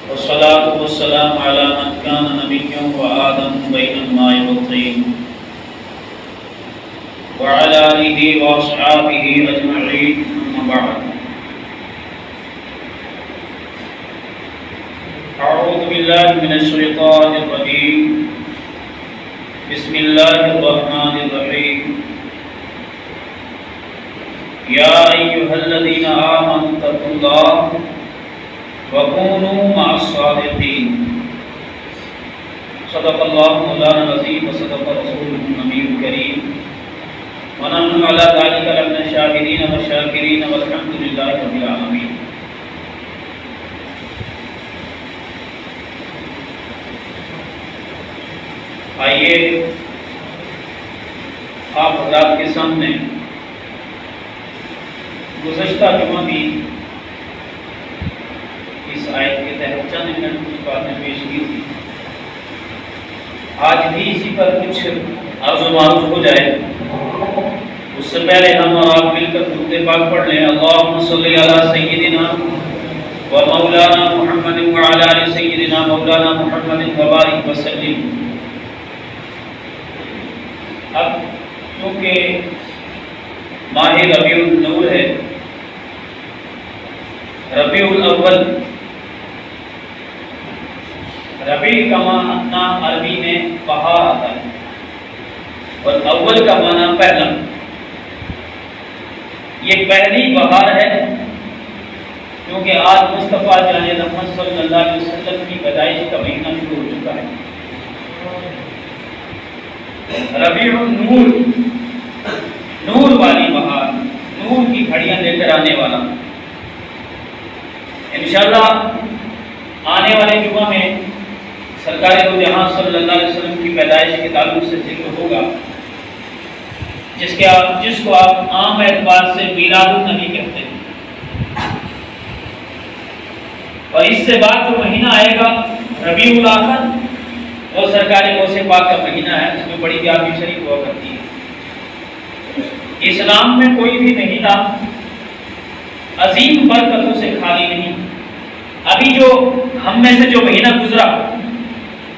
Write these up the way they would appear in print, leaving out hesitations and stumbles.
والصلاة والسلام على من كان نبيا وآدم بين الماء والطين وعلى آله وأصحابه أجمعين أما بعد أعوذ بالله من الشيطان الرجيم بسم الله الرحمن الرحيم يا أيها الذين آمنوا اتقوا الله وكونوا مع الصادقين صدق الله مولانا العظيم وصدق رسوله النبي الكريم ونحن على ذلك لمن الشاهدين والشاكرين والحمد لله رب العالمين. آئیے آپ حضرات کے سامنے گزشتہ جمعہ بھی اس آیت کے تحت چند منٹ کچھ باتیں پیش کی تھی. آج بھی اسی پر کچھ عرض و معروف ہو جائے. اس سے پہلے ہم اور آپ مل کر درود پاک پڑھ لیں. اللہم صلی علی سیدنا و مولانا محمد وعلی آل سیدنا مولانا محمد وبارک وسلم. اب چونکہ ماہ ربیع الاول ہے، ربیع الاول، ربیع کا معنی عربی میں بہار آتا ہے اور اول کا معنی پہلا. یہ پہلی بہار ہے کیونکہ آج مصطفیٰ جان محمد صلی اللہ علیہ وسلم کی پیدائش کا مہینہ شروع ہو چکا ہے. ربیع النور، نور والی بہار، نور کی گھڑیاں لے کر آنے والا. انشاءاللہ آنے والے جمعہ میں سرکار دو جہاں صلی اللہ علیہ وسلم کی پیدائش کے تعلق سے ذکر ہوگا، جس کو آپ عام اعتبار سے میلاد النبی کہتے ہیں. اور اس سے بعد جو مہینہ آئے گا ربیع الاخر، وہ سرکار غوث پاک کا مہینہ ہے. اس میں بڑی بیابی شریف ہوا کرتی ہے. اسلام میں کوئی بھی مہینہ عظیم برکتوں سے خالی نہیں. ابھی جو ہم میں سے جو مہینہ گزرا،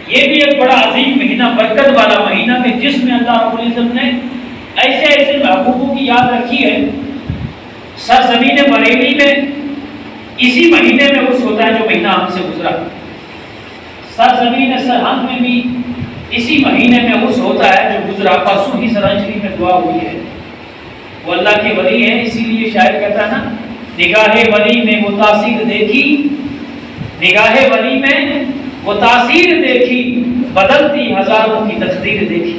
یہ بھی ایک بڑا عظیم مہینہ، برکت والا مہینہ کہ جس میں اللہ رب العزت نے ایسے ایسے محبوبوں کی یاد رکھی ہے. سرزمین بریلی میں اسی مہینے میں اس ہوتا ہے جو مہینہ ہم سے گزرا. سرزمین سرہند میں بھی اسی مہینے میں اس ہوتا ہے جو گزرا. پرسوں ہی سرہند شریف میں دعا ہوئی ہے. وہ اللہ کے ولی ہیں، اسی لیے شاعر کہتا ہے نا، نگاہ ولی میں وہ تاثیر دیکھی، نگاہ ولی میں وہ تاثیر دیکھی، بدلتی ہزاروں کی تقدیر دیکھی،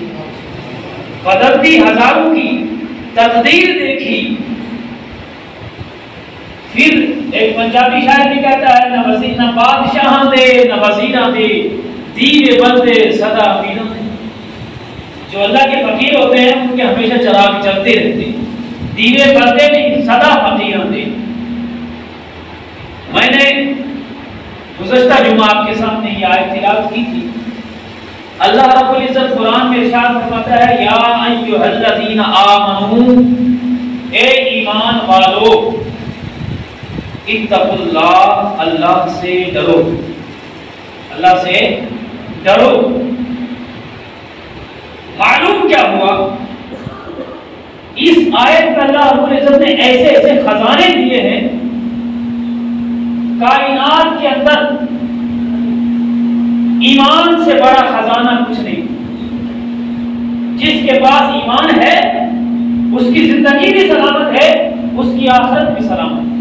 بدلتی ہزاروں کی تقدیر دیکھی. پھر ایک پنجابی شاعر بھی کہتا ہے، نہ وزیر نہ بادشاہ دے نہ وزیراں دے، دیوے بندے صدا پیروں دے. جو اللہ کے فقیر ہوتے ہیں ان کے ہمیشہ چراغ چلتے رہتے ہیں، دیوے بندے نہیں، صدا فقیراں دے. میں نے گزشتہ جمعہ آپ کے سامنے یہ آیت تلاوت کی تھی. اللہ رب العزت قرآن میں ارشاد فرماتا ہے، یا ایھا الذین آمنو، اے ایمان والو، اتقوا اللہ، اللہ سے ڈرو، اللہ سے ڈرو. معلوم کیا ہوا؟ اس آیت میں اللہ رب العزت نے ایسے ایسے خزانے دیے ہیں. کائنات کے اندر ایمان سے بڑا خزانہ کچھ نہیں. جس کے پاس ایمان ہے اس کی زندگی بھی سلامت ہے، اس کی آخرت بھی سلامت ہے.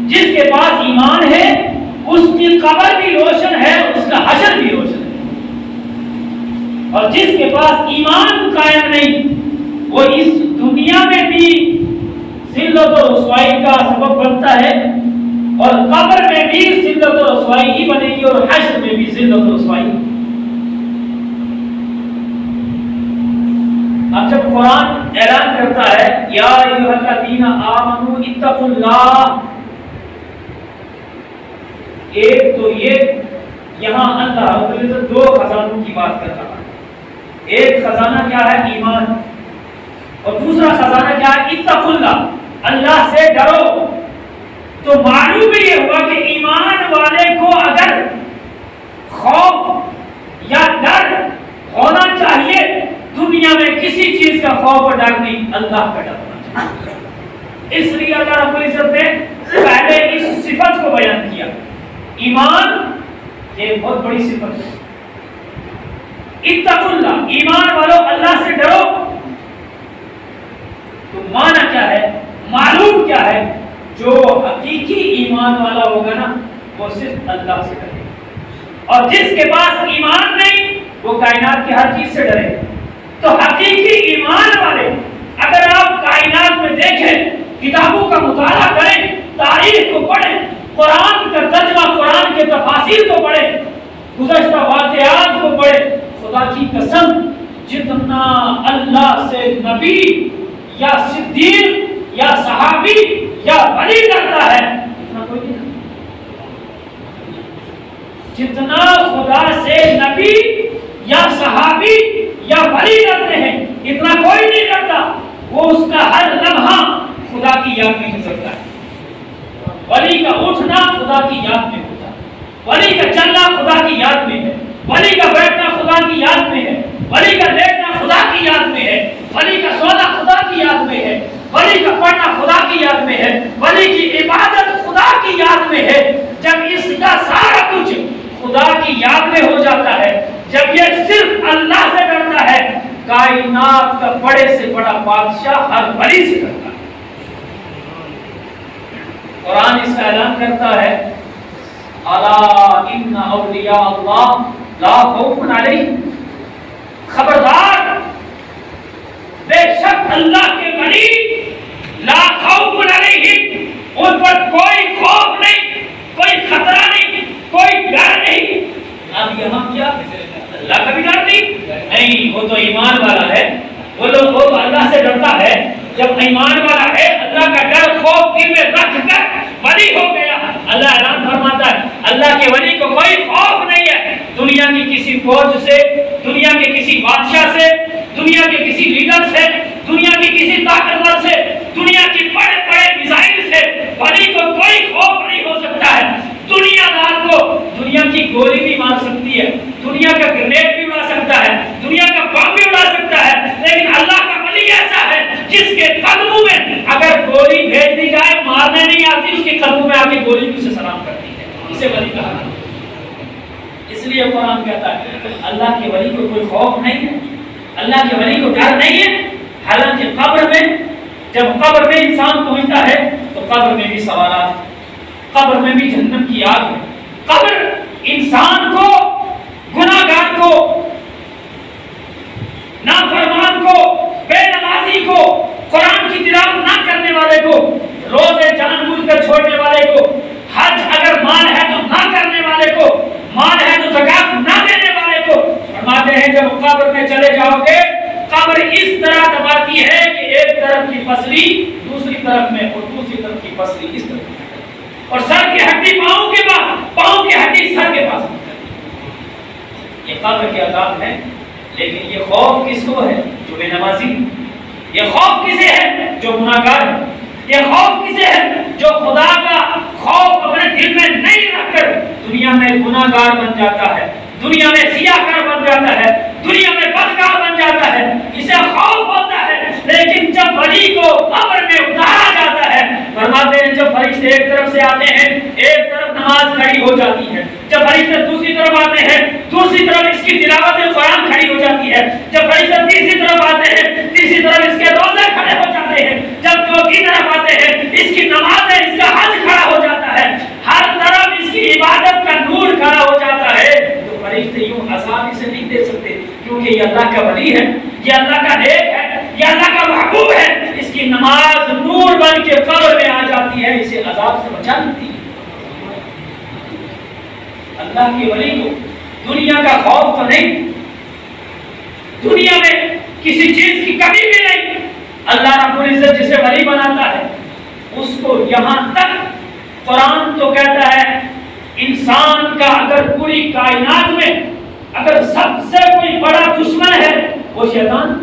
جس کے پاس ایمان ہے اس کی قبر بھی روشن ہے، اس کا حشر بھی روشن ہے. اور جس کے پاس ایمان قائم نہیں، وہ اس دنیا میں بھی ذلت و رسوائی کا سبب بنتا ہے، اور قبر میں بھی ذلت و رسوائی ہی بنے گی، اور حشر میں بھی ذلت و رسوائی. اب جب قرآن اعلان کرتا ہے یا ایھا الذین آمنوا اتقوا اللہ، ایک تو یہ یہاں اللہ رب العزت دو خزانوں کی بات کر رہا ہے. ایک خزانہ کیا ہے؟ ایمان. اور دوسرا خزانہ کیا ہے؟ اتقوا اللہ، اللہ سے ڈرو. تو معلوم یہ ہوا کہ ایمان والے کو اگر خوف یا ڈر ہونا چاہیے، دنیا میں کسی چیز کا خوف اور ڈر نہیں، اللہ کا ڈر ہونا چاہیے۔ اس لیے اللہ رب العزت نے پہلے اس صفت کو بیان کیا۔ ایمان یہ بہت بڑی صفت ہے۔ اتقوا اللہ، ایمان والو اللہ سے ڈرو۔ تو معنی کیا ہے، معلوم کیا ہے؟ جو حقیقی ایمان والا ہوگا نا وہ صرف اللہ سے ڈرے، اور جس کے پاس ایمان نہیں وہ کائنات کی ہر چیز سے ڈرے۔ تو حقیقی ایمان والے اگر آپ کائنات میں دیکھیں، کتابوں کا مطالعہ کریں، تاریخ کو پڑھیں، قرآن کا ترجمہ، قرآن کے تفاسیر کو پڑھیں، گزشتہ واقعات کو پڑھیں، خدا کی قسم جتنا اللہ سے نبی یا صدیق یا صحابی یا ولی ڈرتا ہے اتنا کوئی نہیں ڈرتا۔ جتنا خدا سے نبی یا صحابی یا ولی ڈرتے ہیں اتنا کوئی نہیں ڈرتا۔ وہ اس کا ہر لمحہ خدا کی یاد میں گزرتا ہے۔ ولی کا اٹھنا خدا کی یاد میں ہوتا ہے، ولی کا چلنا خدا کی یاد میں ہے، ولی کا بیٹھنا خدا کی یاد میں ہے، ولی کا لیٹنا خدا کی یاد میں ہے، ولی کا سونا خدا کی یاد میں ہے، ولی کا پڑھنا خدا کی یاد میں ہے، ولی کی عبادت خدا کی یاد میں ہے۔ جب اس کا سارا کچھ خدا کی یاد میں ہو جاتا ہے، جب یہ صرف اللہ سے ڈرتا ہے، کائنات کا بڑے سے بڑا بادشاہ ہر ولی سے ڈرتا ہے۔ قرآن اس کا اعلان کرتا ہے، الا ان اولیاء اللہ لا خوف علیہم، خبردار بے شک اللہ کے ولی لا خوف علیہم، ان پر کوئی خوف نہیں، کوئی خطرہ نہیں، کوئی ڈر نہیں۔ اب یہاں کیا اللہ کا بھی ڈر نہیں، وہ تو ایمان والا ہے، وہ تو اللہ سے ڈرتا ہے۔ جب ایمان والا ہے اللہ کا ڈر خوف دل میں رکھ کر ولی ہو گیا، اللہ اعلان فرماتا ہے اللہ کے ولی کو کوئی خوف نہیں ہے دنیا کی کسی فوج سے، دنیا کے کسی بادشاہ سے، دنیا کے کسی لیڈر سے، دنیا کی کسی طاقتور سے، دنیا کی بڑے بڑے میزائل سے ولی کو کوئی خوف نہیں ہو سکتا ہے۔ دنیا دار کو دنیا کی گولی بھی مار سکتی ہے، دنیا کا گرینیڈ بھی اڑا سکتا ہے، دنیا کا بم بھی اڑا سکتا ہے، لیکن اللہ کا ولی ایسا ہے جس کے قدموں میں اگر گولی بھیج دی جائے مارنے نہیں آتی، اس کے قدموں میں آ کے گولی بھی اسے سلام کرتی ہے، اسے ولی کہا جاتا ہے۔ اس لیے قرآن کہتا ہے اللہ کے ولی کو کوئی خوف نہیں ہے، اللہ کے ولی کو ڈر نہیں ہے۔ حالانکہ قبر میں جب قبر میں انسان پہنچتا ہے تو قبر میں بھی سوالات ہیں، قبر میں بھی جہنم کی آگ ہے۔ قبر انسان کو، گناہگار کو، نافرمان کو، بے نمازی کو، قرآن کی تلاوت نہ کرنے والے کو، روزے جان بوجھ کر چھوڑنے والے کو، حج اگر مال ہے تو نہ کرنے والے کو، مال ہے تو زکات نہ دینے والے کو، فرماتے ہیں جب قبر میں چلے جاؤ گے قبر اس طرح دباتی ہے کہ ایک طرف کی پسلی دوسری طرف میں اور دوسری طرف کی پسلی اس طرف، اور سر کی ہڈی پاؤں کے پاس، پاؤں کی ہڈی سر کے پاس۔ یہ قبر کے عذاب ہے، لیکن یہ خوف کس کو ہے؟ جو بے نمازی۔ یہ خوف کسے ہے؟ جو گناہگار ہے۔ یہ خوف کسے ہے؟ جو خدا کا خوف اپنے دل میں نہیں رکھ کر دنیا میں گناہگار بن جاتا ہے، دنیا میں سیاہکار بن جاتا ہے، دنیا میں بدکار بن جاتا ہے، اسے خوف ہوتا ہے۔ لیکن جب ولی کو قبر میں اتارا جاتا ہے، فرماتے ہیں جب فرشتے ایک طرف سے آتے ہیں ایک طرف نماز کھڑی ہو جاتی ہے، جب فرشتے دوسری طرف آتے ہیں دوسری طرف اس کی تلاوت قرآن کھڑی ہو جاتی ہے، جب فرشتے تیسری طرف آتے ہیں تیسری طرف اس کے روزے کھڑے ہو جاتے ہیں، جب چوتھی طرف آتے ہیں اس کی نماز ہے، اس کا حج کھڑا ہو جاتا ہے، ہر طرف اس کی عبادت کا نور کھڑا ہو جاتا ہے، تو فرشتے یوں آسانی سے نہیں دے سکتے، کیونکہ یہ اللہ کا ولی ہے، یہ اللہ کا نیک ہے، یہ اللہ کا محبوب ہے۔ اس کی نماز نور بن کے قبر میں آ جاتی ہے، اسے عذاب سے بچا لیتی ہے۔ اللہ کے ولی کو دنیا کا خوف تو نہیں، دنیا میں کسی چیز کی کمی بھی نہیں۔ اللہ رب العزت جسے ولی بناتا ہے اس کو یہاں تک قرآن تو کہتا ہے انسان کا اگر پوری کائنات میں اگر سب سے کوئی بڑا دشمن ہے وہ شیطان۔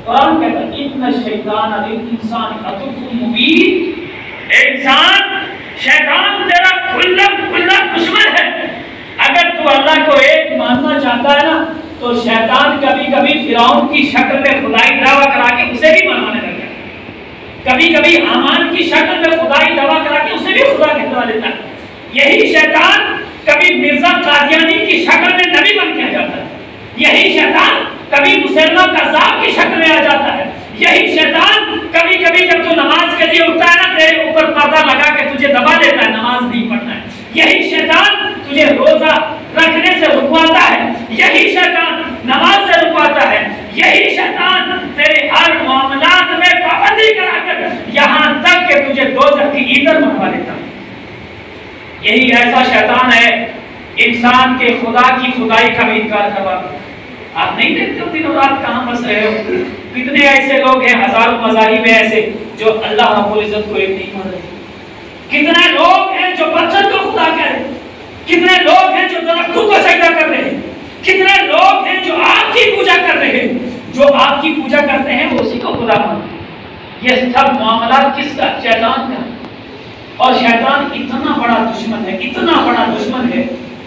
قرآن کہتا ہے ان الشیطان للانسان عدو مبین، انسان شیطان تیرا کھلا دشمن ہے۔ اگر تو اللہ کو ایک ماننا چاہتا ہے نا تو شیطان کبھی کبھی فرعون کی شکل میں خدائی دعویٰ کرا کے اسے بھی منوانے لگتا ہے، کبھی کبھی حامان کی شکل میں خدائی دعویٰ کرا کے اسے بھی خدا کہلوا لیتا ہے۔ یہی شیطان کبھی مرزا قادیانی کی شکل میں نبی بن کے آ جاتا ہے، یہی شیطان کبھی مسلمہ قذاب کی شکل میں آ جاتا ہے، یہی شیطان کبھی کبھی جب تو نماز کے لیے اٹھتا ہے نا تیرے اوپر پردہ لگا کے تجھے دبا دیتا ہے، نماز نہیں پڑھنا ہے، یہی شیطان تجھے روزہ رکھنے سے رکواتا ہے، یہی شیطان نماز سے رکواتا ہے، یہی شیطان تیرے ہر معاملات میں پابندی کرا کر یہاں تک کہ تجھے دوزخ کی ایندھن منوا لیتا ہے۔ یہی ایسا شیطان ہے انسان کے خدا کی خدائی کا بھی انکار کروا۔ آپ نہیں دیکھتے ہو دن رات کہاں بس رہے ہو؟ کتنے ایسے لوگ ہیں، ہزاروں مذاہب ہیں ایسے جو اللہ رب العزت کو ایک نہیں مان رہے، کتنے لوگ ہیں جو پتھر کو خدا کہہ رہے، کتنے لوگ ہیں جو درختوں کو سجدہ کر رہے ہیں، کتنے لوگ ہیں جو آگ کی پوجا کر رہے ہیں، جو آگ کی پوجا کرتے ہیں وہ اسی کو خدا مانتے ہیں۔ یہ سب معاملات کس کا؟ شیطان کا۔ اور شیطان اتنا بڑا دشمن ہے، اتنا بڑا دشمن ہے،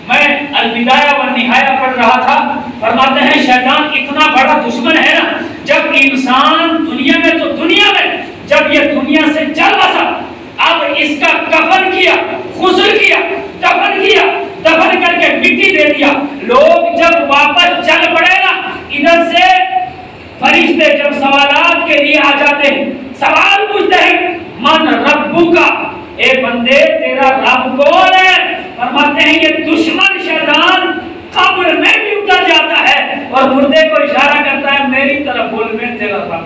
میں البدایہ والنہایہ پڑھ رہا تھا، فرماتے ہیں شیطان اتنا بڑا دشمن ہے نا، جب انسان دنیا میں تو دنیا میں جب یہ دنیا سے چل بسا، اب اس کا کفن کیا، غسل کیا، دفن کر کے مٹی دے دیا، لوگ جب واپس چل پڑے نا، ادھر سے فرشتے جب سوالات کے لیے آ جاتے ہیں، سوال پوچھتے ہیں من ربک کا، اے بندے تیرا رب کون ہے؟ فرماتے ہیں یہ دشمن شیطان قبر میں بھی اتر جاتا ہے اور مردے کو اشارہ کرتا ہے میری طرف بول، میں تیرا رب،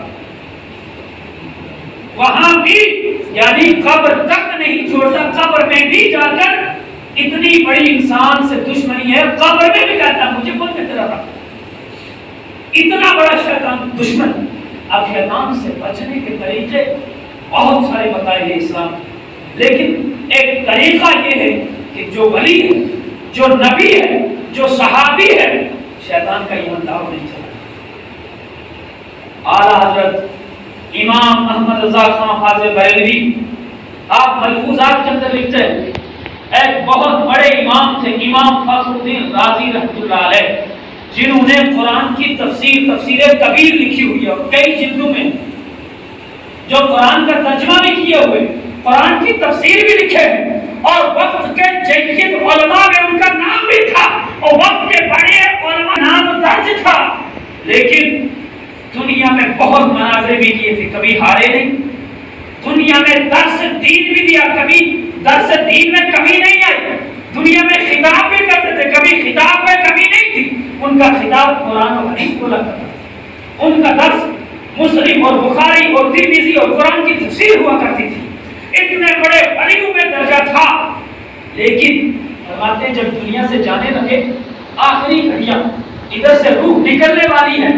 وہاں بھی یعنی قبر تک نہیں چھوڑتا، قبر میں بھی جا کر اتنی بڑی انسان سے دشمنی ہے، قبر میں بھی کہتا ہے مجھے بول میں تیرا رب، اتنا بڑا شیطان دشمن۔ اب شیطان سے بچنے کے طریقے بہت سارے بتائے ہیں اسلام، لیکن ایک طریقہ یہ ہے کہ جو ولی ہے، جو نبی ہے، جو صحابی ہے، شیطان کا ایمان داؤ نہیں چلا۔ اعلیٰ حضرت امام احمد رضا خان فاضل بریلوی آپ ملفوظات کے اندر لکھتے ہیں، ایک بہت بڑے امام تھے، امام فخر الدین رازی رحمۃ اللہ علیہ، جنہوں نے قرآن کی تفسیر کبیر لکھی ہوئی ہے اور کئی جلدوں میں، جو قرآن کا ترجمہ بھی کیے ہوئے، قرآن کی تفسیر بھی لکھے ہیں، اور وقت کے جید علماء میں ان کا نام بھی تھا اور وقت کے بڑے علماء نام درج تھا، لیکن دنیا میں بہت مناظرے بھی کیے تھے، کبھی ہارے نہیں، دنیا میں درس دین بھی دیا، کبھی درس دین میں کمی نہیں آئی، دنیا میں خطاب بھی کرتے تھے، کبھی خطاب میں کمی نہیں تھی، ان کا خطاب قرآن و حدیث بولا کرتا تھا، ان کا درس مسلم اور بخاری اور ترمذی اور قرآن کی تفسیر ہوا کرتی تھی، اتنے بڑے ولیوں میں درجہ تھا، لیکن فرماتے ہیں جب دنیا سے جانے لگے، آخری گھڑیاں، ادھر سے روح نکلنے والی ہے،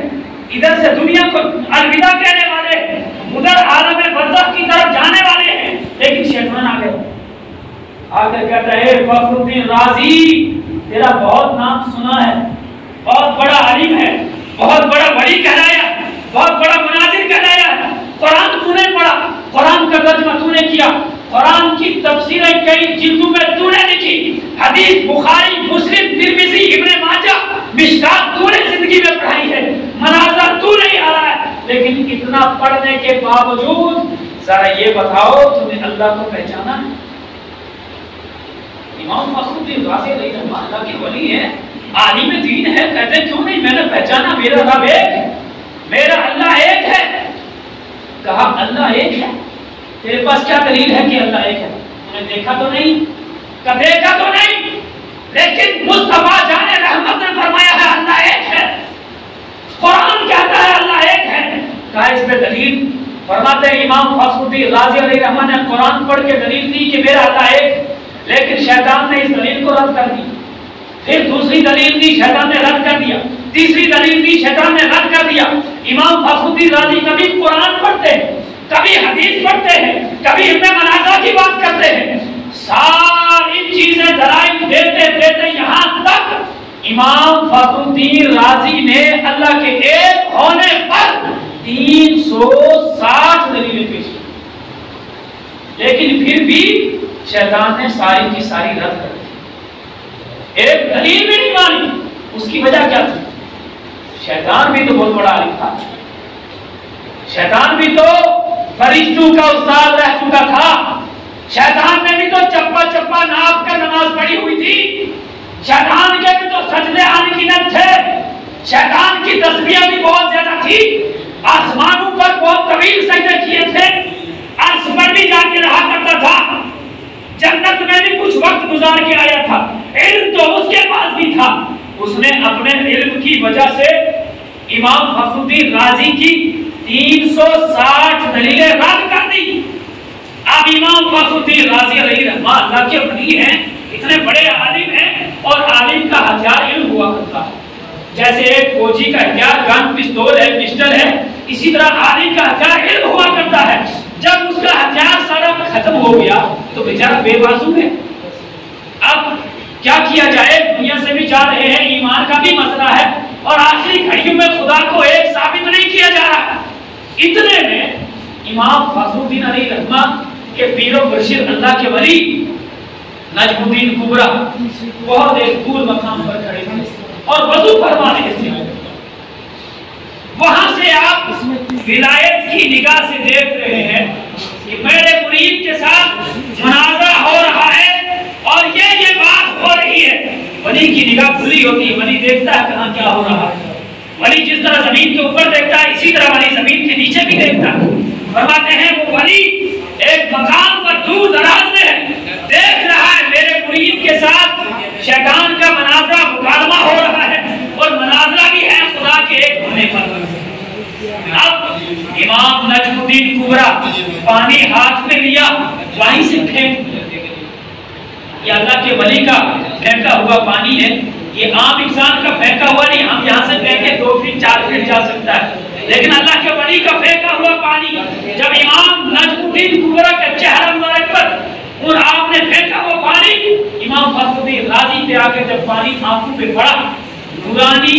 ادھر سے دنیا کو الوداع کہنے والے ہیں، ادھر عالم برزخ کی طرف جانے والے ہیں، لیکن شیطان آ گیا، آ کر کہتا ہے فخر الدین رازی تیرا بہت نام سنا ہے، بہت بڑا عالم ہے، بہت بڑا ولی کہلایا، بہت بڑا مناظر کہلایا، قرآن تو نے پڑھا، قرآن کا ترجمہ تو نے کیا، قرآن کی تفسیریں کئی جلدوں میں تو نے لکھی، حدیث بخاری مسلم ترمذی ابن ماجہ مشکات تو نے زندگی میں پڑھائی ہے، مناظر تو نہیں آ رہا ہے، لیکن اتنا پڑھنے کے باوجود ذرا یہ بتاؤ تم نے اللہ کو پہچانا ہے؟ امام فخر الدین رازی علیہ رحمہ اللہ کے ولی ہیں، عالم دین ہے، کہتے کیوں نہیں میں نے پہچانا، میرا رب ایک ہے، میرا اللہ ایک ہے۔ کہا اللہ ایک ہے، تیرے پاس کیا دلیل ہے کہ اللہ ایک ہے؟ تم نے دیکھا تو نہیں، کہا دیکھا تو نہیں، لیکن مصطفیٰ جان رحمت نے فرمایا ہے اللہ ایک ہے، قرآن کہتا ہے اللہ ایک ہے، کہا اس پہ دلیل؟ فرماتے ہیں امام فخر الدین رازی علیہ رحمہ نے قرآن پڑھ کے دلیل دی کہ میرا اللہ ایک، لیکن شیطان نے اس دلیل کو رد کر دی، پھر دوسری دلیل دی، شیطان نے رد کر دیا، تیسری دلیل دی، شیطان نے رد کر دیا۔ امام فخر الدین رازی کبھی قرآن پڑھتے ہیں، کبھی حدیث پڑھتے ہیں، کبھی ابن مناظر کی بات کرتے ہیں، ساری چیزیں دلائل دیتے دیتے یہاں تک امام فخر الدین رازی نے اللہ کے ایک ہونے پر 360 دلیلیں پیش کی، لیکن پھر بھی شیطان نے ساری کی ساری رد کر دی، ایک دلیل بھی نہیں مانی۔ اس کی وجہ کیا تھی؟ شیطان بھی تو بہت بڑا عالم تھا، شیطان بھی تو فرشتوں کا استاد رہ چکا تھا، شیطان نے بھی تو چپا چپا ناپ کر نماز پڑھی ہوئی تھی، شیطان کے بھی تو سجدے آنے کی نت تھے، شیطان کی تسبیح بھی بہت زیادہ تھی، آسمانوں پر بہت طویل سجدے کیے تھے، عرش پر بھی جا کے رہا کرتا تھا، جنت میں بھی کچھ وقت گزار کے آیا تھا، علم تو اس کے پاس بھی تھا۔ اس نے اپنے علم کی وجہ سے امام فخر الدین رازی کی 360 دلیلیں رد کر دی۔ اب امام فخر الدین رازی علیہ رحمہ اللہ کے ولی ہیں، اتنے بڑے عالم ہیں، اور عالم کا ہتھیار علم ہوا کرتا ہے۔ جیسے ایک فوجی کا ہتھیار گن، پستول ہے، پسٹل ہے، اسی طرح عالم کا ہتھیار علم ہوا کرتا ہے۔ جب اس کا ہتھیار سارا ختم ہو گیا تو بیچارہ بے بازو ہے۔ اب کیا کیا جائے؟ دنیا سے بھی جا رہے ہیں، ایمان کا بھی مسئلہ ہے، اور آخری گھڑیوں میں خدا کو ایک ثابت نہیں کیا جا رہا۔ اتنے میں امام فخر الدین علیہ رحمہ کے پیر و مرشد اللہ کے ولی نجم الدین کبرا بہت ایک دور مقام پر کھڑے تھے اور وضو فرما رہے تھے۔ وہاں سے آپ ولایت کی نگاہ سے دیکھ رہے ہیں کہ میرے مرید کے ساتھ مناظرہ ہو رہا ہے اور یہ بات ہو رہی ہے۔ ولی کی نگاہ کھلی ہوتی ہے، ولی دیکھتا ہے کہاں کیا ہو رہا ہے۔ ولی جس طرح زمین کے اوپر دیکھتا ہے، اسی طرح ولی زمین کے نیچے بھی دیکھتا ہے۔ فرماتے ہیں وہ ولی ایک مقام پر دور دراز میں دیکھ رہا ہے میرے مرید کے ساتھ شیطان کا مناظرہ مکالمہ ہو رہا ہے، اور مناظرہ بھی ہے خدا کے ایک ہونے پر۔ اب امام نجم الدین کبرا پانی ہاتھ میں لیا، وہیں سے پھینک دیا۔ یہ اللہ کے ولی کا پھینکا ہوا پانی ہے، یہ عام انسان کا پھینکا ہوا نہیں۔ ہم یہاں سے پھینکے 2 فٹ 4 فٹ جا سکتا ہے، لیکن اللہ کے ولی کا پھینکا ہوا پانی جب امام نجم الدین کبرا کا چہرہ مبارک پر اور آپ نے پھینکا ہوا پانی، امام فخر الدین رازی پہ آ کے جب پانی آنکھوں پہ پڑا، نورانی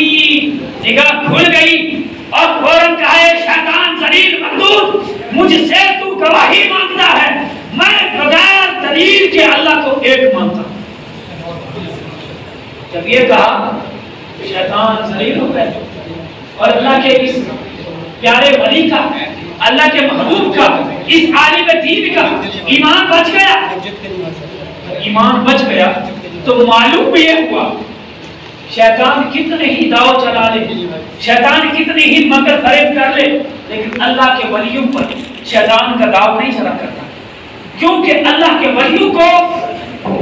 نگاہ کھل گئی اور فوراً کہا ہے شیطان ذلیل مردود، مجھ سے تو گواہی مانگتا ہے، میں بغیر دلیل کے اللہ کو ایک مانتا ہوں۔ جب یہ کہا شیطان ذلیل ہو گئے، اور اللہ کے اس پیارے ولی کا، اللہ کے محبوب کا، اس عالم دین کا ایمان بچ گیا۔ ایمان بچ گیا تو معلوم یہ ہوا شیطان کتنے ہی داؤ چلا لے، شیطان کتنی ہی مکر فریب کر لے، لیکن اللہ کے ولیوں پر شیطان کا داؤ نہیں چلا کرتا، کیونکہ اللہ کے ولیوں کو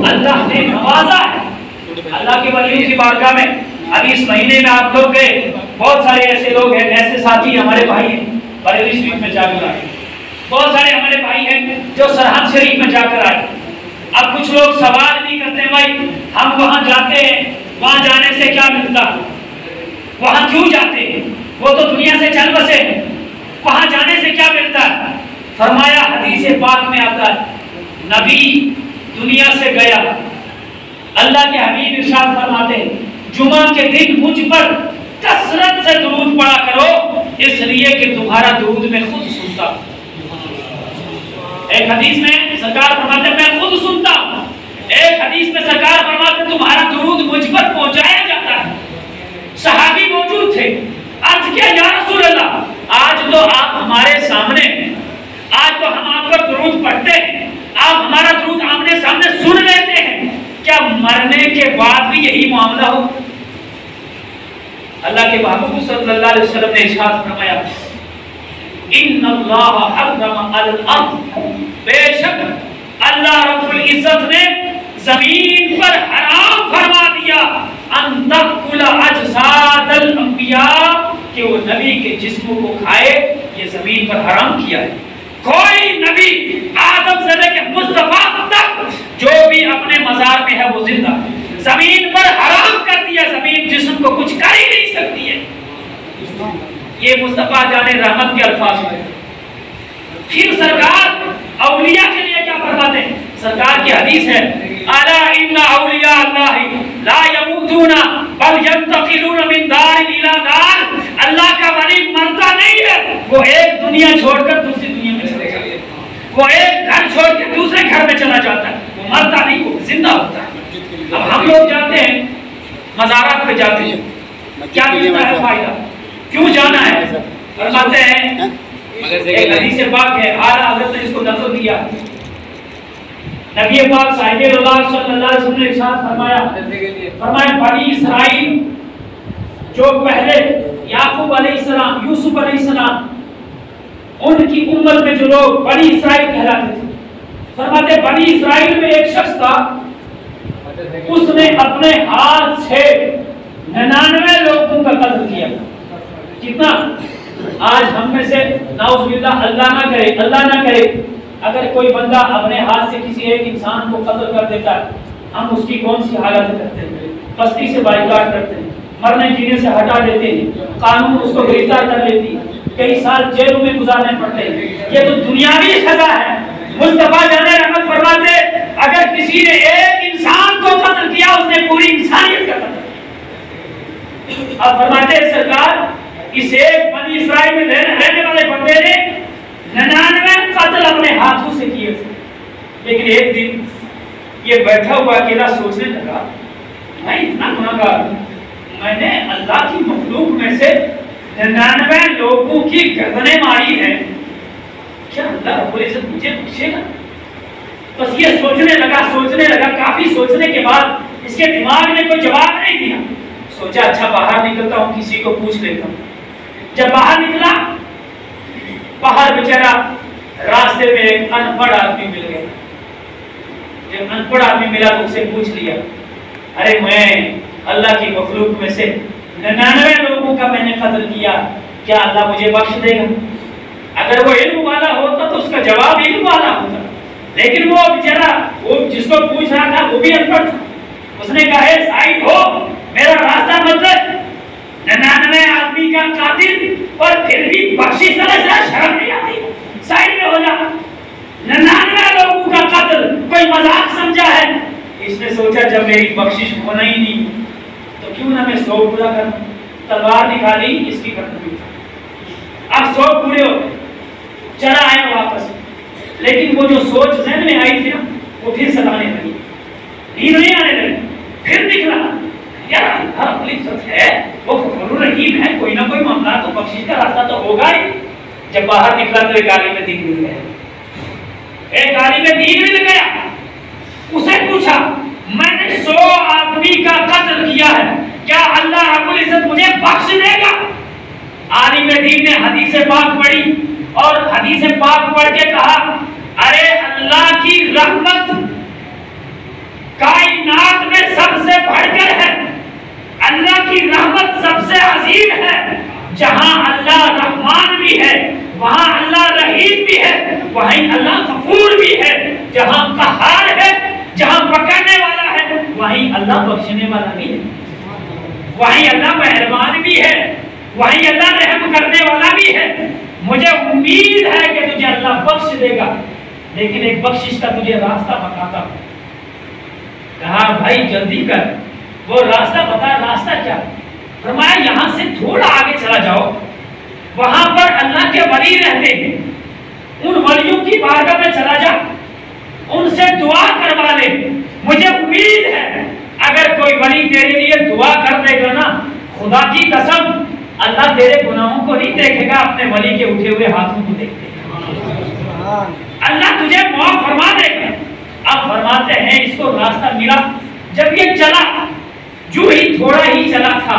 اللہ نے نوازا ہے۔ اللہ کے ولیوں کی بارگاہ میں ابھی اس مہینے میں آپ لوگ گئے، بہت سارے ایسے لوگ ہیں، ایسے ساتھی ہمارے بھائی ہیں بریلی شریف میں جا کر آئے، بہت سارے ہمارے بھائی ہیں جو سرحد شریف میں جا کر آئے۔ اب کچھ لوگ سوال بھی کرتے ہیں، بھائی ہم وہاں جاتے ہیں، وہاں جانے سے کیا ملتا، وہاں کیوں جاتے ہیں، وہ تو دنیا سے چل بسے ہیں، وہاں جانے سے کیا ملتا ہے؟ فرمایا حدیث پاک میں آتا ہے نبی دنیا سے گیا، اللہ کے حبیب ارشاد فرماتے ہیں جمعہ کے دن مجھ پر کثرت سے درود پڑھا کرو، اس لیے کہ تمہارا درود میں خود سنتا ہوں۔ ایک حدیث میں سرکار فرماتے ہیں میں خود سنتا ہوں، ایک حدیث میں سرکار فرماتے ہیں تمہارا درود مجھ پر پہنچایا جاتا ہے۔ صحابی موجود تھے، عرض کیا یا رسول اللہ آج تو آپ ہمارے سامنے ہیں، آج تو ہم آپ پر درود پڑھتے ہیں، آپ ہمارا درود آمنے سامنے سن لیتے ہیں، کیا مرنے کے بعد بھی یہی معاملہ ہو؟ اللہ کے محبوب صلی اللہ علیہ وسلم نے ارشاد فرمایا ان اللہ حرم الارض، بے شک اللہ رب العزت نے زمین پر حرام فرما دیا ان تأکل اجساد الانبیاء، کہ وہ نبی کے جسموں کو کھائے، یہ زمین پر حرام کیا ہے۔ کوئی نبی آدم سے لے کے مصطفیٰ تک جو بھی اپنے مزار میں ہے وہ زندہ، زمین پر حرام کر دیا، زمین جسم کو کچھ کر ہی نہیں سکتی ہے۔ یہ مصطفیٰ جان رحمت کے الفاظ ہیں۔ پھر سرکار اولیاء کے لیے کیا فرماتے ہیں؟ سرکار کی حدیث ہے الا ان اولیاء اللہ لا یموتون بل ینتقلون من دار الى دار، اللہ کا ولی مرتا نہیں ہے، وہ ایک دنیا چھوڑ کر دوسری دنیا میں چلا جاتا ہے، وہ ایک گھر چھوڑ کے دوسرے گھر میں چلا جاتا ہے، مرتا نہیں، وہ زندہ ہوتا ہے۔ اب ہم لوگ جاتے ہیں مزارات پہ جاتے ہیں، کیا ملتا ہے فائدہ؟ کیوں جانا ہے؟ فرماتے ہیں ایک حدیث پاک ہے، اعلیٰ حضرت نے اس کو نقل کیا، نبی پاک صاحب اللہ صلی اللہ علیہ وسلم نے ارشاد فرمایا بنی اسرائیل جو پہلے یعقوب علیہ السلام، یوسف علیہ السلام، ان کی امت میں جو لوگ بنی اسرائیل کہلاتے تھے، فرماتے بنی اسرائیل میں ایک شخص تھا، اس نے اپنے ہاتھ سے 99 لوگوں کا قتل کیا۔ کتنا؟ آج ہم میں سے نعوذ باللہ، اللہ نہ کرے اگر کوئی بندہ اپنے ہاتھ سے کسی ایک انسان کو قتل کر دیتا ہے، ہم اس کی کون سی حالت کرتے ہیں؟ بستی سے بائیکاٹ کرتے ہیں، مرنے جینے سے ہٹا دیتے ہیں، قانون اس کو گرفتار کر لیتی ہے، کئی سال جیلوں میں گزارنے پڑتے ہیں۔ یہ تو دنیاوی سزا ہے۔ مصطفیٰ جان رحمت فرماتے اگر کسی نے ایک انسان کو قتل کیا، اس نے پوری انسانیت کا قتل کیا۔ اب فرماتے ہیں سرکار، اس ایک بنی اسرائیل میں رہنے والے بندے نے 99 قتل اپنے ہاتھوں سے کیے تھے، لیکن ایک دن یہ بیٹھا ہوا اکیلا سوچنے لگا، میں اتنا گناہگار ہوں، میں نے اللہ کی مخلوق میں سے 99 لوگوں کی گردنیں ماری ہیں، کیا اللہ رب العزت مجھے بخشے گا؟ بس یہ سوچنے لگا، کافی سوچنے کے بعد اس کے دماغ نے کوئی جواب نہیں دیا۔ سوچا اچھا باہر نکلتا ہوں، کسی کو پوچھ لیتا ہوں۔ جب باہر نکلا، باہر بیچارہ راستے میں ایک ان پڑھ آدمی مل گیا۔ جب ان پڑھ آدمی ملا تو اسے پوچھ لیا، ارے میں اللہ کی مخلوق میں سے 99 لوگوں کا میں نے قتل کیا، کیا اللہ مجھے بخش دے گا؟ اگر وہ علم والا ہوتا تو اس کا جواب علم والا ہوتا، لیکن وہ بیچارہ وہ جس کو پوچھ رہا تھا وہ بھی ان پڑھ تھا۔ اس نے کہا ہے سائڈ ہو، میرا راستہ بدل، 99 آدمی کا قاتل اور پھر بھی بخشش نہ شرم نہیں آتی، سائڈ میں ہو جا۔ 99 لوگوں کا قتل کوئی مذاق سمجھا ہے؟ اس نے سوچا جب میری بخشش ہونا ہی نہیں تو کیوں نہ میں 100 پورا کروں۔ تلوار نکالی، اس کی گردن میں اٹھا۔ اب 100 پورے ہو گئے، چلا آیا واپس، لیکن وہ جو سوچ ذہن میں آئی تھی نا وہ پھر ستانے لگی، نیند نہیں آنے لگی۔ پھر نکلا، یار اللہ رب العزت ہے، وہ غفور رحیم ہے، کوئی نہ کوئی معاملہ تو بخشش کا راستہ تو ہوگا ہی۔ جب باہر نکلا تو ایک عالم دین مل گیا، اسے پوچھا میں نے 100 آدمی کا قتل کیا ہے، کیا اللہ رب العزت مجھے بخش دے گا؟ عالم دین نے حدیث پاک پڑھی اور حدیث پاک پڑھ کے کہا، ارے اللہ کی رحمت کائنات میں سب سے بڑھ کر ہے، اللہ کی رحمت سب سے عظیم ہے۔ جہاں اللہ رحمان بھی ہے وہاں اللہ رحیم بھی ہے، وہیں اللہ غفور بھی ہے۔ جہاں قہار ہے، جہاں پکڑنے والا ہے، وہیں اللہ بخشنے والا بھی ہے، وہیں اللہ مہربان بھی ہے، وہیں اللہ رحم کرنے والا بھی ہے۔ مجھے امید ہے کہ تجھے اللہ بخش دے گا، لیکن ایک بخشش کا تجھے راستہ بتاتا ہوں۔ کہا بھائی جلدی کر، وہ راستہ بتا۔ راستہ کیا؟ فرمایا یہاں سے تھوڑا آگے چلا جاؤ، وہاں پر اللہ کے ولی رہتے ہیں، ان ولیوں کی بارگاہ میں چلا جا، ان سے دعا کروا لے۔ مجھے امید ہے اگر کوئی ولی تیرے لیے دعا کر دے گا نا، خدا کی قسم اللہ تیرے گناہوں کو نہیں دیکھے گا، اپنے ولی کے اٹھے ہوئے ہاتھوں کو دیکھے گا، اللہ تجھے معاف فرما دے گا۔ اب فرماتے ہیں اس کو راستہ ملا، جب یہ چلا، جو ہی تھوڑا ہی چلا تھا،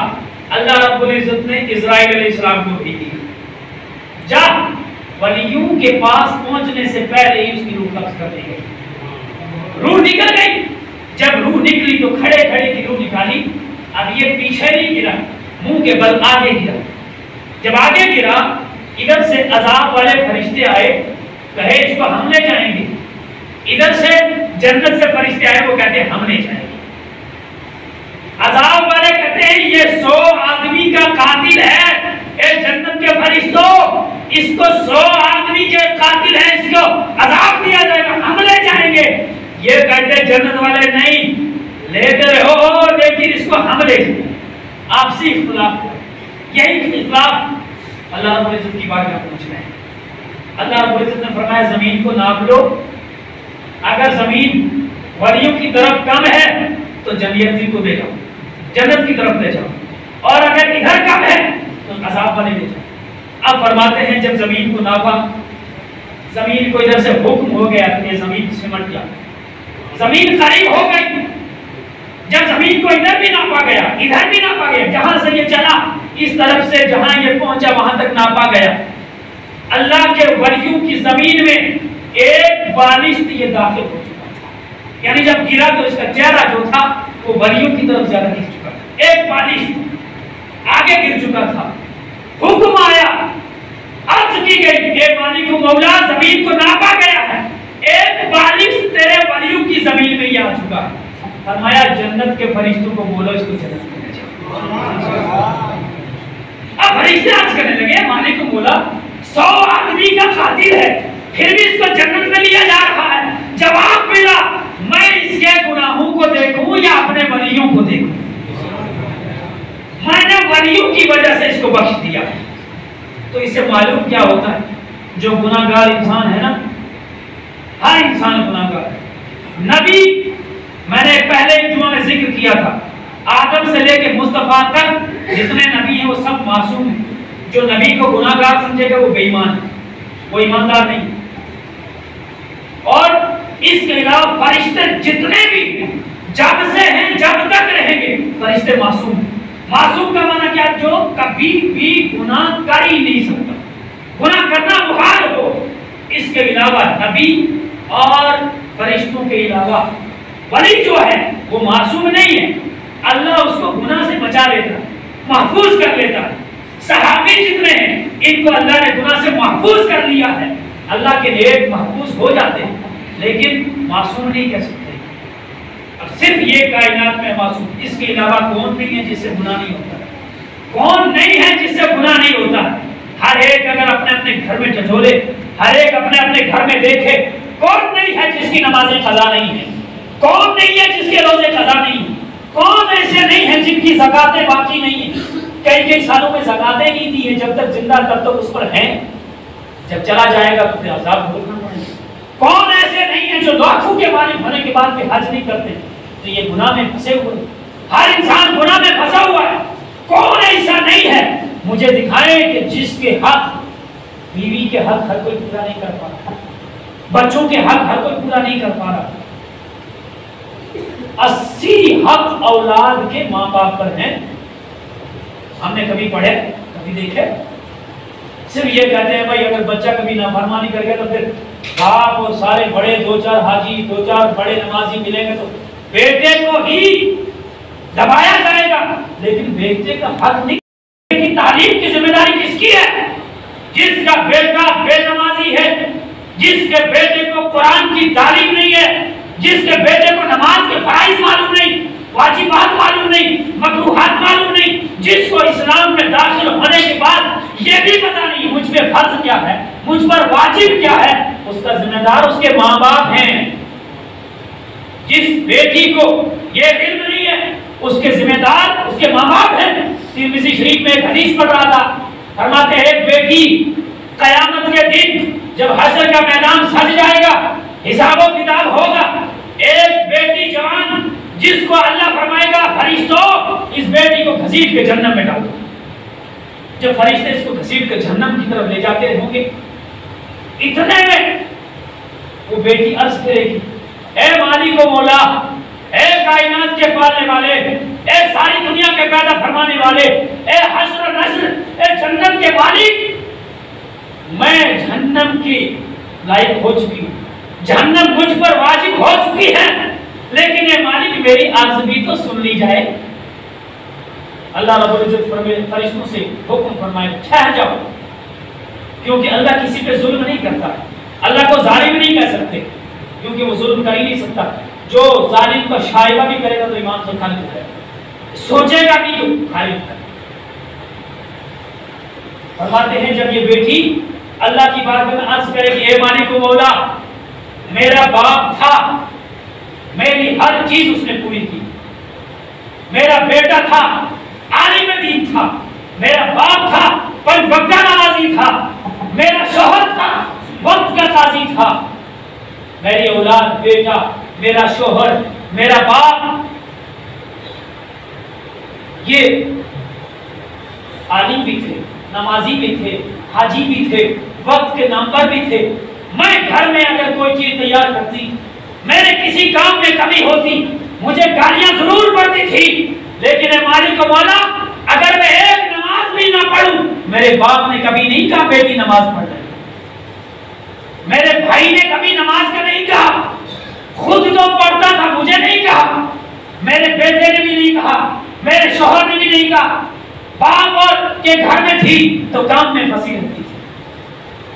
اللہ رب العزت نے اسرائیل علیہ السلام کو بھیج دیا، جا ولیوں کے پاس پہنچنے سے پہلے ہی اس کی روح قبض کر دی گئی، روح نکل گئی۔ جب روح نکلی تو کھڑے کھڑے کی روح نکالی، اب یہ پیچھے نہیں گرا، منہ کے بل آگے گرا۔ جب آگے گرا، ادھر سے عذاب والے فرشتے آئے، کہے اس کو ہم لے جائیں گے۔ ادھر سے جنت سے فرشتے آئے، وہ کہتے ہیں ہم لے جائیں گے۔ عذاب والے کہتے ہیں یہ 100 آدمی کا قاتل ہے، اے جنت کے فرشتوں اس کو 100 آدمی کے قاتل ہے، اس کو عذاب دیا جائے گا، ہم لے جائیں گے۔ یہ کہتے ہیں جنت والے نہیں، لیتے رہو لیکن اس کو ہم لے جائیں گے۔ آپسی اختلاف، یہی اختلاف اللہ رب العزت کی بارگاہ میں پہنچ رہے ہیں۔ اللہ رب العزت نے فرمایا زمین کو ناپ لو، اگر زمین ولیوں کی طرف کم ہے تو جنتی کو دے جاؤ، جنت کی طرف لے جاؤ، اور اگر ادھر کم ہے تو عذاب والے لے جاؤ۔ اب فرماتے ہیں جب زمین کو ناپا، زمین کو ادھر سے حکم ہو گیا کہ زمین سمٹ جا، زمین قریب ہو گئی۔ جب زمین کو ادھر بھی ناپا گیا، ادھر بھی ناپا گیا، جہاں سے یہ چلا اس طرف سے جہاں یہ پہنچا وہاں تک ناپا گیا، اللہ کے ولیوں کی زمین میں ایک بالشت یہ داخل ہو چکا تھا، یعنی جب گرا تو اس کا چہرہ جو تھا وہ ولیوں کی طرف زیادہ گر چکا تھا، ایک بالشت آگے گر چکا تھا۔ حکم آیا، عرض کی گئی اے مالک و مولا زمین کو ناپا گیا ہے، ایک بالشت تیرے ولیوں کی زمین میں یہ آ چکا ہے۔ فرمایا جنت کے فرشتوں کو بولو اس کو جنت میں لے جاؤ۔ اب فرشتے عرض کرنے لگے مالک کو بولا 100 آدمی کا قاتل ہے پھر بھی اس کو جنت میں لیا جا رہا ہے۔ جواب ملا میں اس کے گناہوں کو دیکھوں یا اپنے ولیوں کو دیکھوں؟ میں نے ولیوں کی وجہ سے اس کو بخش دیا۔ تو اس سے معلوم کیا ہوتا ہے، جو گناہگار انسان ہے نا، ہر انسان گناہگار ہے۔ نبی میں نے پہلے جمعہ میں ذکر کیا تھا، آدم سے لے کے مصطفیٰ تک جتنے نبی ہیں وہ سب معصوم ہیں۔ جو نبی کو گناہگار سمجھے گا وہ بے ایمان ہے، وہ ایماندار نہیں۔ اور اس کے علاوہ فرشتے جتنے بھی جب سے ہیں جب تک رہیں گے فرشتے معصوم ہیں۔ معصوم کا معنی کیا؟ جو کبھی بھی گناہ کر ہی نہیں سکتا، گناہ کرنا محال ہو۔ اس کے علاوہ نبی اور فرشتوں کے علاوہ ولی جو ہے وہ معصوم نہیں ہے، اللہ اس کو گناہ سے بچا لیتا ہے، محفوظ کر لیتا ہے۔ صحابی جتنے ہیں ان کو اللہ نے گناہ سے محفوظ کر لیا ہے، اللہ کے نیک محفوظ ہو جاتے ہیں لیکن معصوم نہیں کہہ سکتے۔ اب صرف یہ کائنات میں معصوم، اس کے علاوہ کون نہیں ہے جس سے گناہ نہیں ہوتا؟ کون نہیں ہے جس سے گناہ نہیں ہوتا؟ ہر ایک اگر اپنے اپنے گھر میں ٹٹولے، ہر ایک اپنے اپنے گھر میں دیکھے، کون نہیں ہے جس کی نمازیں قضا نہیں ہیں؟ کون نہیں ہے جس کے روزے قضا نہیں ہیں؟ کون ایسے نہیں ہیں جن کی زکاتیں باقی نہیں ہیں؟ کئی سالوں میں زکاتیں نہیں دی ہیں، جب تک زندہ تب تک اس پر ہیں، جب چلا جائے گا تو پھر عذاب بھوگنا پڑے گا۔ کون ایسے نہیں ہیں جو لاکھوں کے مالک ہونے کے بعد بھی حج نہیں کرتے؟ تو یہ گناہ میں پھنسے ہوئے، ہر انسان گناہ میں پھنسا ہوا ہے۔ کون ایسا نہیں ہے مجھے دکھائیں کہ جس کے حق، بیوی کے حق ہر کوئی پورا نہیں کر پا رہا، بچوں کے حق ہر کوئی پورا نہیں کر پا رہا۔ 80 حق اولاد کے ماں باپ پر ہیں۔ ہم نے کبھی پڑھے، کبھی دیکھے؟ صرف یہ کہتے ہیں بھائی اگر بچہ کبھی نافرمانی کر گیا تو پھر باپ اور سارے بڑے 2-4 حاجی 2-4 بڑے نمازی ملیں گے تو بیٹے کو ہی دبایا جائے گا، لیکن بیٹے کا حق نہیں۔ کی تعلیم کی ذمہ داری کس کی ہے؟ جس کا بیٹا بے نمازی ہے، جس کے بیٹے کو قرآن کی تعلیم نہیں ہے، جس کے بیٹے کو نماز کے فرائض معلوم نہیں، واجبات معلوم نہیں، مکروہات معلوم نہیں، جس کو اسلام میں داخل ہونے کے بعد یہ بھی پتہ نہیں مجھ پہ فرض کیا ہے، مجھ پر واجب کیا ہے، اس کا ذمہ دار اس کے ماں باپ ہیں۔ جس بیٹی کو یہ علم نہیں ہے اس کے ذمہ دار اس کے ماں باپ ہیں۔ ترمذی شریف میں ایک حدیث پڑھ رہا تھا، فرماتے ہیں ایک بیٹی قیامت کے دن جب حشر کا میدان سج جائے گا، حساب و کتاب ہوگا، ایک بیٹی جوان جس کو اللہ فرمائے گا فرشتوں اس بیٹی کو گھسیٹ کے جہنم میں ڈال دو۔ جب فرشتے اس کو گھسیٹ کے جہنم کی طرف لے جاتے ہوں گے، اتنے میں وہ بیٹی عرض کرے گی اے مالک و مولا، اے کائنات کے پالنے والے، اے ساری دنیا کے پیدا فرمانے والے، اے حشر و نشر، اے جنت کے مالک، میں جہنم کی لائق ہو چکی ہوں، جہنم مجھ پر واجب ہو چکی ہے، لیکن اے مالک میری عرض بھی تو سن لی جائے۔ اللہ رب العزت فرشتوں سے حکم فرمائے ٹھہر جاؤ، کیونکہ اللہ کسی پہ ظلم نہیں کرتا، اللہ کو ظالم نہیں کہہ سکتے کیونکہ وہ ظلم کر ہی نہیں سکتا۔ جو ظالم کا شائبہ بھی کرے گا تو ایمان سے خارج ہو جائے گا، سوچے گا بھی تو خارج ہو جائے گا۔ فرماتے ہیں جب یہ بیٹی اللہ کی بارگاہ میں عرض کرے کہ اے مالک و مولا، میرا باپ تھا، میری ہر چیز اس نے پوری کی، میرا بیٹا تھا، عالم دین تھا، میرا باپ تھا، پنج وقتہ نمازی تھا، میرا شوہر تھا، وقت کا قاضی تھا، میری اولاد بیٹا میرا شوہر، میرا باپ، یہ عالم بھی تھے، نمازی بھی تھے، حاجی بھی تھے، وقت کے نام پر بھی تھے. میں گھر میں اگر کوئی چیز تیار کرتی، میرے کسی کام میں کمی ہوتی، مجھے گالیاں ضرور پڑتی تھی، لیکن اے مالک و مولا اگر میں ایک نماز بھی نہ پڑھوں، میرے باپ نے کبھی نہیں کہا بیٹی نماز پڑھ لے، میرے بھائی نے کبھی نماز کا نہیں کہا، خود تو پڑھتا تھا مجھے نہیں کہا، میرے بیٹے نے بھی نہیں کہا، میرے شوہر نے بھی نہیں کہا. باپ اور کے گھر میں تھی تو کام میں پھنسی رہتی تھی.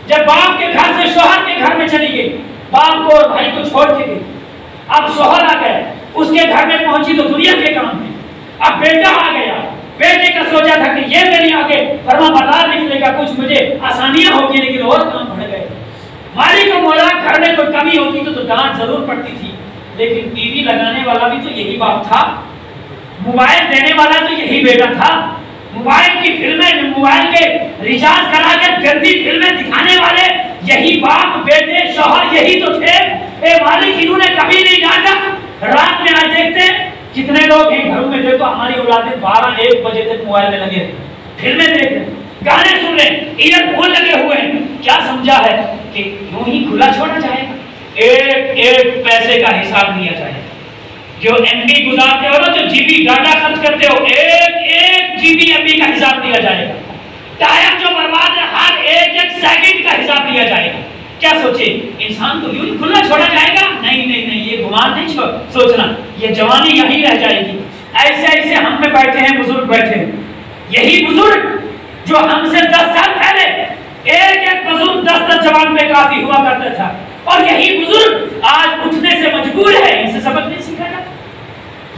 جب باپ کے گھر سے شوہر کے گھر میں چلی گئی، باپ کو اور بھائی کو چھوڑ کے گئی، اب شوہر آ گئے، اس کے گھر میں پہنچی تو دنیا کے کام میں. اب بیٹا آ گیا، بیٹے کا سوچا تھا کہ یہ میری آگے فرما بردار نکلے گا، کچھ مجھے آسانیاں ہوگی، لیکن اور کام بڑھ گئے. مالک و مولا گھر میں کوئی کمی ہوتی تو ڈانٹ ضرور پڑتی تھی، لیکن ٹی وی لگانے والا بھی تو یہی باپ تھا، موبائل دینے والا تو یہی بیٹا تھا، موبائل کی فلمیں، موبائل کے ریچارج کرا کر گندی فلمیں دکھانے والے یہی باپ، بیٹے، شوہر یہی تو تھے. اے مالک انہوں نے کبھی نہیں ڈانٹا. رات میں آج دیکھتے کتنے لوگ ہیں گھروں میں، دیکھو ہماری اولادیں 12-1 بجے تک موبائل میں لگے ہیں، فلمیں دیکھ رہے ہیں، گانے سن رہے ہیں، ایئر فون لگے ہوئے ہیں. کیا سمجھا ہے کہ یوں ہی کھلا چھوڑا جائے گا؟ ایک پیسے کا حساب لیا جائے گا. جو ایم بی گزارتے ہو نا، جو جی بی ڈاٹا خرچ کرتے ہو، ایک جی بی ایم بی کا حساب دیا جائے گا. ٹائم جو برباد ہے ہر ایک سیکنڈ کا حساب دیا جائے گا. کیا سوچے انسان کو یوں کھلا چھوڑا جائے گا؟ نہیں نہیں نہیں، یہ گمان نہیں سوچنا، یہ جوانی یہی رہ جائے گی. ایسے ایسے ہم میں بیٹھے ہیں بزرگ بیٹھے ہیں، یہی بزرگ جو ہم سے 10 سال پہلے ایک بزرگ 10 جوان پہ کافی ہوا کرتا تھا، اور یہی بزرگ آج اٹھنے سے مجبور ہے، ان سے سبق نہیں سیکھا جاتا.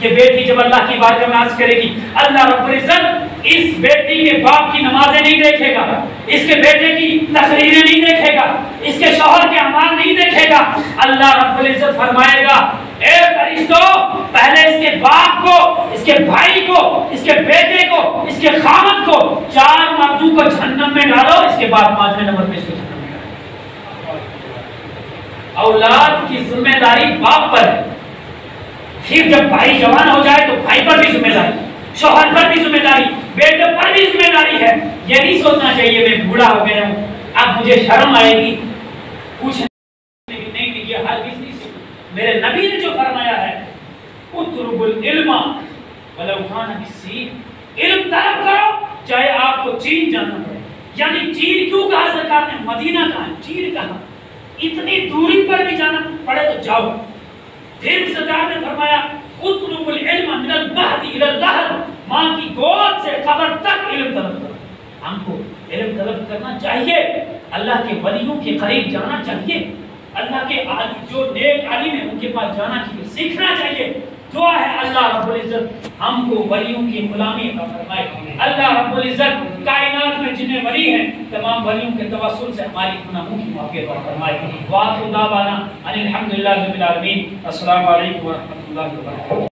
یہ بیٹی جب اللہ کی بارگاہ میں عرض کرے گی، اللہ رب العزت اس بیٹی کے باپ کی نمازیں نہیں دیکھے گا، اس کے بیٹے کی تقریریں نہیں دیکھے گا، اس کے شوہر کے اعمال نہیں دیکھے گا. اللہ رب العزت فرمائے گا، اے فرشتوں پہلے اس کے باپ کو، اس کے بھائی کو، اس کے بیٹے کو، اس کے خامد کو 4 مردوں کو جہنم میں ڈالو، اس کے بعد 5ویں نمبر پہ اس کو جہنم میں ڈالو. اولاد کی ذمہ داری باپ پر ہے. پھر جب بھائی جوان ہو جائے تو بھائی پر بھی ذمہ داری، شوہر پر بھی ذمہ داری، بیٹے پر بھی ذمہ داری ہے. یہ نہیں سوچنا چاہیے میں بوڑھا ہو گیا ہوں اب مجھے شرم آئے گی کچھ نہیں. یہ ہرگز نہیں سوچنا. میرے نبی نے جو فرمایا ہے، اطلب العلم ولو کان بالسین، علم طلب کرو چاہے آپ کو چین جانا پڑے. یعنی چین کیوں کہا سرکار نے؟ مدینہ کہا، چین کہا، اتنی دوری پر بھی جانا پڑے تو جاؤ. پھر سرکار نے فرمایا اطلب العلم من المہد الی اللحد، ماں کی گود سے قبر تک علم طلب کرو. ہم کو علم طلب کرنا چاہیے، اللہ کے ولیوں کے قریب جانا چاہیے، اللہ کے جو نیک عالم ہیں ان کے پاس جانا چاہیے، سیکھنا چاہیے. دعا ہے اللہ رب العزت ہم کو ولیوں کی غلامی عطا فرمائے. اللہ رب العزت کائنات میں جتنے ولی ہیں تمام ولیوں کے توسل سے ہماری گناہوں کی معافی عطا فرمائے. وآخر دعوانا ان الحمدللہ رب العالمین. السلام علیکم ورحمۃ اللہ وبرکاتہ.